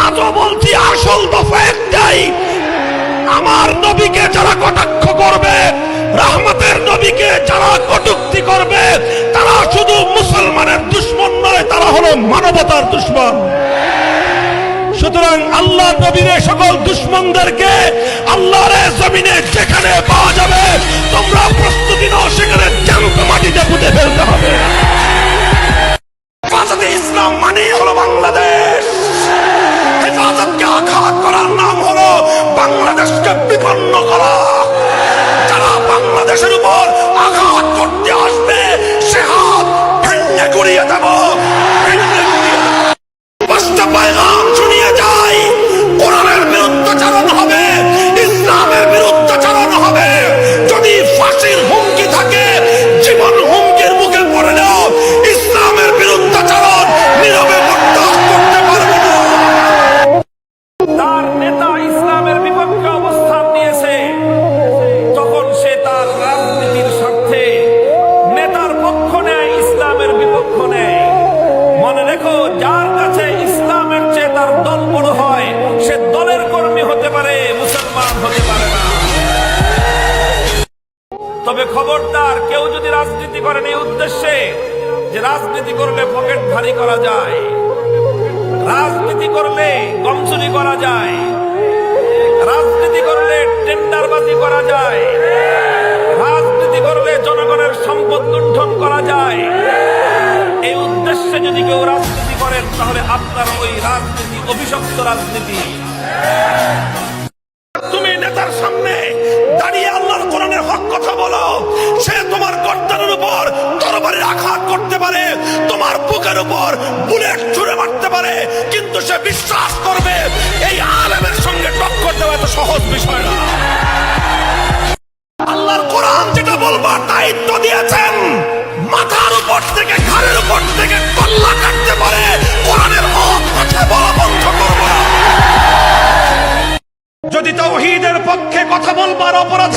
আজও বলছি, আসল দফা একটাই, আমার নবীকে যারা কটাক্ষ করবে, রহমতের নবীকে যারা কটূক্তি করবে, তারা শুধু মুসলমানের দুশমন নয়, তারা হলো মানবতার দুশমন। সুতরাং আল্লাহ নবীর সকল দুশমনদেরকে আল্লাহর জমিনে যেখানে পাওয়া যাবে, তোমরা প্রস্তুতি নাও, সেখানে জ্যান্ত মাটিতে পুঁতে ফেলতে হবে। হেফাজতে ইসলাম মানেই হলো বাংলাদেশ। হেফাজতকে আঘাত করার নাম হলো বাংলাদেশকে বিপন্ন করা। যারা বাংলাদেশের উপর আঘাত করতে আসবে, সে হাত ভেঙে গুড়িয়ে দেব। পাঁচটা পয়গাম শুনিয়ে যাই, কোরআনের বিরুদ্ধাচরণ হবে, ইসলামের বিরুদ্ধাচরণ হবে। যদি ফাঁসির হুমকি থাকে, জীবন হুমকির মুখে পড়লেও ইসলামের বিরুদ্ধাচরণ নীরবে বরদাস্ত করতে পারবে না। তার নেতা ইসলামের বিপক্ষে অবস্থান নিয়েছে, তখন সে তার রাজনীতির স্বার্থে নেতার পক্ষ নেয়, ইসলামের বিপক্ষ নেয়। মনে রেখো, যার কাছে ইসলামের চেয়ে তার দল বড় হয়, সে দলের কর্মী হতে পারে, মুসলমান হতে পারে না। তবে খবরদার, কেউ যদি রাজনীতি করেন এই উদ্দেশ্যে যে রাজনীতি করলে পকেট ভারী করা যায়, রাজনীতি করলে গম চুরি করা যায়, রাজনীতি করলে টেন্ডারবাজি করা যায়, রাজনীতি করলে জনগণের সম্পদ লুণ্ঠন করা যায়, এই উদ্দেশ্যে যদি কেউ রাজনীতি করেন, তাহলে আপনার ওই রাজনীতি অভিশপ্ত রাজনীতি। তুমি নেতার সামনে দাঁড়িয়ে আল্লাহর কোরআনের হক কথা বলো, সে তোমার গর্দানের উপর তরবারির আঘাত করতে পারে, তোমার বুকের উপর বুলেট ছুঁড়ে মারতে পারে, কিন্তু সে বিশ্বাস করবে এই আলেমের সঙ্গে টক্কর দেওয়া এত সহজ বিষয় না। আল্লাহর কোরআন যেটা বলবার দায়িত্ব দিয়েছেন, মাথার উপর থেকে ঘাড়ের উপর থেকে কল্লা কাটতে পারে, কোরআনের হক কথা বলা বন্ধ করবো না। যদি তাওহীদের পক্ষে কথা বলবার অপরাধে